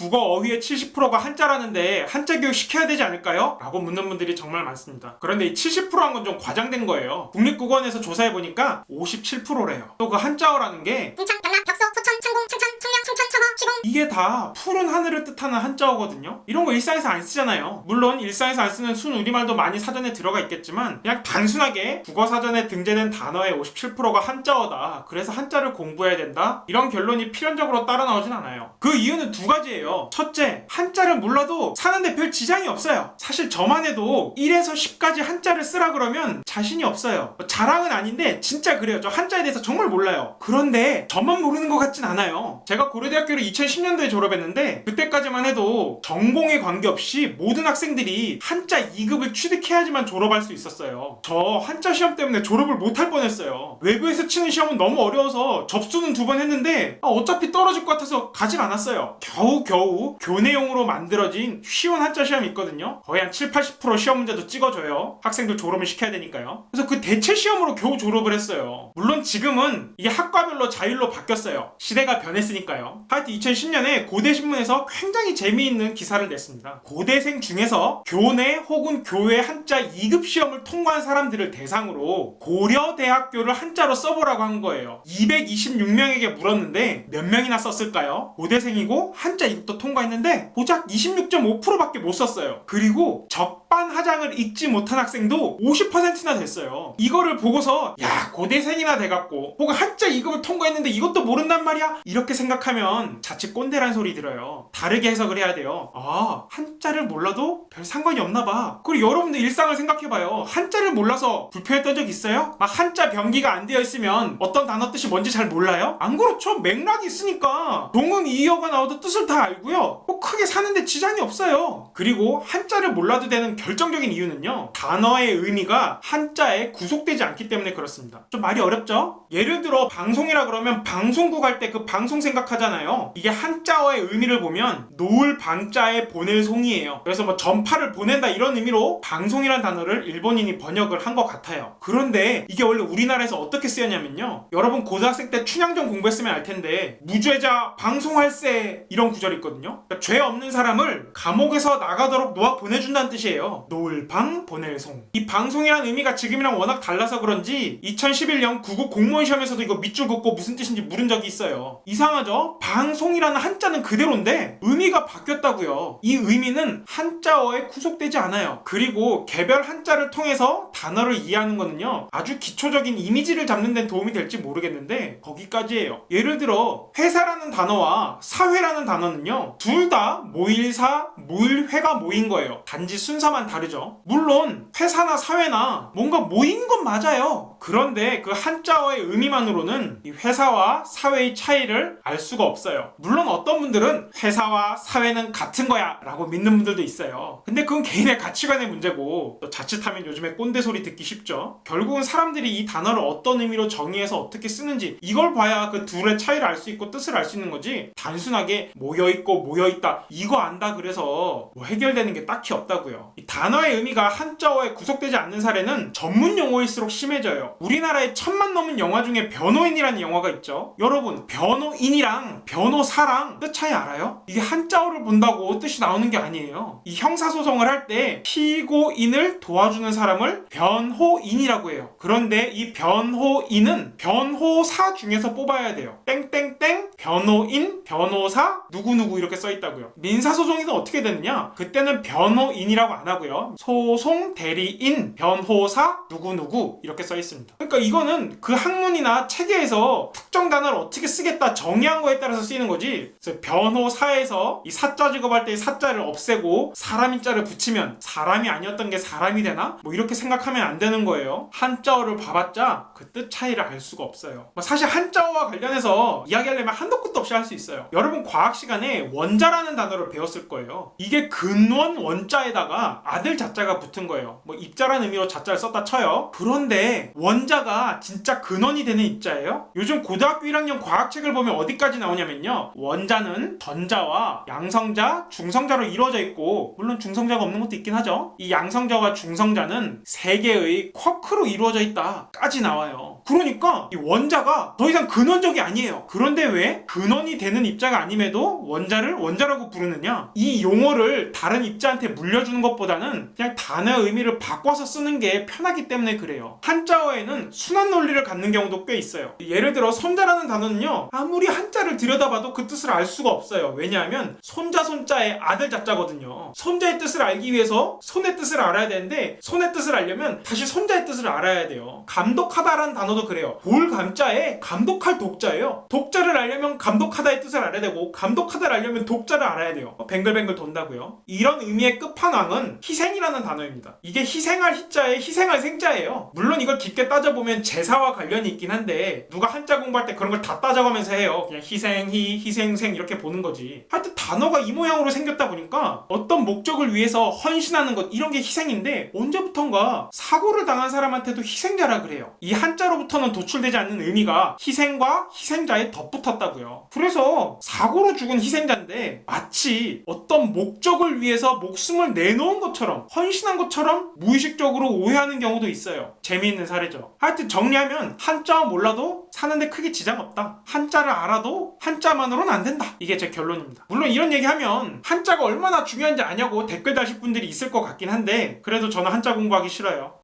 국어 어휘의 70%가 한자라는데 한자 교육 시켜야 되지 않을까요? 라고 묻는 분들이 정말 많습니다. 그런데 이 70%한 건 좀 과장된 거예요. 국립국어원에서 조사해보니까 57%래요. 또 그 한자어라는 게 인창, 당락, 벽서, 소천, 창공, 창천, 청명, 청천, 청어, 시공 이게 다 푸른 하늘을 뜻하는 한자어거든요. 이런 거 일상에서 안 쓰잖아요. 물론 일상에서 안 쓰는 순우리말도 많이 사전에 들어가 있겠지만 그냥 단순하게 국어사전에 등재된 단어의 57%가 한자어다. 그래서 한자를 공부해야 된다. 이런 결론이 필연적으로 따라 나오진 않아요. 그 이유는 두 가지예요. 첫째, 한자를 몰라도 사는데 별 지장이 없어요. 사실 저만 해도 1에서 10까지 한자를 쓰라 그러면 자신이 없어요. 자랑은 아닌데 진짜 그래요. 저 한자에 대해서 정말 몰라요. 그런데 저만 모르는 것 같진 않아요. 제가 고려대학교를 2010년도에 졸업했는데 그때까지만 해도 전공에 관계없이 모든 학생들이 한자 2급을 취득해야지만 졸업할 수 있었어요. 저 한자 시험 때문에 졸업을 못할 뻔했어요. 외부에서 치는 시험은 너무 어려워서 접수는 2번 했는데 어차피 떨어질 것 같아서 가질 않았어요. 겨우 교내용으로 만들어진 쉬운 한자 시험이 있거든요. 거의 한 7-80% 시험 문제도 찍어줘요. 학생들 졸업을 시켜야 되니까요. 그래서 그 대체 시험으로 겨우 졸업을 했어요. 물론 지금은 이게 학과별로 자율로 바뀌었어요. 시대가 변했으니까요. 하여튼 2010년에 고대신문에서 굉장히 재미있는 기사를 냈습니다. 고대생 중에서 교내 혹은 교외 한자 2급 시험을 통과한 사람들을 대상으로 고려대학교를 한자로 써보라고 한 거예요. 226명에게 물었는데 몇 명이나 썼을까요? 고대생이고 한자 2급도 통과했는데 고작 26.5%밖에 못 썼어요. 그리고 적반하장을 읽지 못한 학생도 50%나 됐어요. 이거를 보고서 야, 고대생이나 돼갖고 혹은 한자 2급을 통과했는데 이것도 모른단 말이야? 이렇게 생각하면 자칫 꼰대란 소리 들어요. 다르게 해석을 해야 돼요. 한자를 몰라도 별 상관이 없나봐. 그리고 여러분들 일상을 생각해봐요. 한자를 몰라서 불편했던 적 있어요? 막 한자 병기가 안 되어 있으면 어떤 단어 뜻이 뭔지 잘 몰라요? 안 그렇죠. 맥락이 있으니까 동응 이어가 나와도 뜻을 다 알고요. 뭐 크게 사는데 지장이 없어요. 그리고 한자를 몰라도 되는 결정적인 이유는요, 단어의 의미가 한자에 구속되지 않기 때문에 그렇습니다. 좀 말이 어렵죠? 예를 들어 방송이라 그러면 방송국 할 때 그 방송 생각하잖아요. 이게 한자어의 의미를 보면 놓을 방자에 보낼 송이에요. 그래서 뭐 전파를 보낸다 이런 의미로 방송이란 단어를 일본인이 번역을 한 것 같아요. 그런데 이게 원래 우리나라에서 어떻게 쓰였냐면요, 여러분 고등학생 때 춘향전 공부했으면 알 텐데 무죄자 방송할세 이런 구절이 있거든요. 그러니까 죄 없는 사람을 감옥에서 나가도록 놓아 보내준다는 뜻이에요. 놓을 방 보낼 송. 이 방송이란 의미가 지금이랑 워낙 달라서 그런지 2011년 국어 공무원 시험에서도 이거 밑줄 긋고 무슨 뜻인지 물은 적이 있어요. 이상하죠? 방송이라는 한자는 그대로인데 의미가 바뀌었다고요. 이 의미는 한자어에 구속되지 않아요. 그리고 개별 한자를 통해서 단어를 이해하는 거는요, 아주 기초적인 이미지를 잡는 데는 도움이 될지 모르겠는데 거기까지예요. 예를 들어 회사라는 단어와 사회라는 단어는요, 둘 다 모일사, 모일회가 모인 거예요. 단지 순서만 다르죠. 물론 회사나 사회나 뭔가 모인 건 맞아요. 그런데 그 한자어의 의미만으로는 이 회사와 사회의 차이를 알 수가 없어요. 물론 어떤 분들은 회사와 사회는 같은 거야 라고 믿는 분들도 있어요. 근데 그건 개인의 가치관의 문제고, 또 자칫하면 요즘에 꼰대 소리 듣기 쉽죠. 결국은 사람들이 이 단어를 어떤 의미로 정의해서 어떻게 쓰는지 이걸 봐야 그 둘의 차이를 알 수 있고 뜻을 알 수 있는 거지, 단순하게 모여있고 모여있다 이거 안다 그래서 뭐 해결되는 게 딱히 없다고요. 이 단어의 의미가 한자어에 구속되지 않는 사례는 전문 용어일수록 심해져요. 우리나라에 1000만 넘은 영화 중에 변호인이라는 영화가 있죠. 여러분, 변호인이랑 변호사랑 뜻 차이 알아요? 이게 한자어를 본다고 뜻이 나오는 게 아니에요. 이 형사소송을 할 때 피고인을 도와주는 사람을 변호인이라고 해요. 그런데 이 변호인은 변호사 중에서 뽑아야 돼요. 땡땡땡 변호인, 변호사, 누구누구 이렇게 써있다고요. 민사소송에서 어떻게 되느냐? 그때는 변호인이라고 안 하고요, 소송 대리인, 변호사, 누구누구 이렇게 써있습니다. 그러니까 이거는 그 학문이나 체계에서 특정 단어를 어떻게 쓰겠다 정의한 거에 따라서 쓰이는 거지, 그래서 변호사에서 이 사자 직업할 때 사자를 없애고 사람 인자를 붙이면 사람이 아니었던 게 사람이 되나? 뭐 이렇게 생각하면 안 되는 거예요. 한자어를 봐봤자 그 뜻 차이를 알 수가 없어요. 사실 한자어와 관련해서 이야기하려면 한도 끝도 없이 할 수 있어요. 여러분 과학 시간에 원자라는 단어를 배웠을 거예요. 이게 근원 원자에다가 아들 자자가 붙은 거예요. 뭐 입자라는 의미로 자자를 썼다 쳐요. 그런데 원자가 진짜 근원이 되는 입자예요? 요즘 고등학교 1학년 과학책을 보면 어디까지 나오냐면요, 원자는 전자와 양성자, 중성자로 이루어져 있고, 물론 중성자가 없는 것도 있긴 하죠. 이 양성자와 중성자는 3개의 쿼크로 이루어져 있다까지 나와요. 그러니까 이 원자가 더 이상 근원적이 아니에요. 그런데 왜 근원이 되는 입자가 아님에도 원자를 원자라고 부르느냐? 이 용어를 다른 입자한테 물려주는 것보다는 그냥 단어의 의미를 바꿔서 쓰는 게 편하기 때문에 그래요. 한자어에는 순환 논리를 갖는 경우도 꽤 있어요. 예를 들어 손자라는 단어는요, 아무리 한자를 들여다봐도 그 뜻을 알 수가 없어요. 왜냐하면 손자 손자의 아들 자자거든요. 손자의 뜻을 알기 위해서 손의 뜻을 알아야 되는데, 손의 뜻을 알려면 다시 손자의 뜻을 알아야 돼요. 감독하다라는 단어도 그래요. 볼 감자에 감독할 독자예요. 독자를 알려면 감독하다의 뜻을 알아야 되고, 감독하다를 알려면 독자를 알아야 돼요. 뱅글뱅글 돈다고요. 이런 의미의 끝판왕은 희생이라는 단어입니다. 이게 희생할 희자에 희생할 생자예요. 물론 이걸 깊게 따져보면 제사와 관련이 있긴 한데, 누가 한자 공부할 때 그런 걸 다 따져가면서 해요. 그냥 희생희, 희생생 이렇게 보는 거지. 하여튼 단어가 이 모양으로 생겼다 보니까 어떤 목적을 위해서 헌신하는 것, 이런 게 희생인데, 언제부턴가 사고를 당한 사람한테도 희생자라 그래요. 이 한자로부터는 도출되지 않는 의미가 희생과 희생자에 덧붙었다고요. 그래서 사고로 죽은 희생자인데 마치 어떤 목적을 위해서 목숨을 내놓은 것처럼, 헌신한 것처럼 무의식적으로 오해하는 경우도 있어요. 재미있는 사례죠. 하여튼 정리하면 한자어 몰라도 사는데 크게 지장 없다. 한자를 알아도 한자만으로는 안 된다. 이게 제 결론입니다. 물론 이런 얘기하면 한자가 얼마나 중요한지 아냐고 댓글 다실 분들이 있을 것 같긴 한데, 그래도 저는 한자 공부하기 싫어요.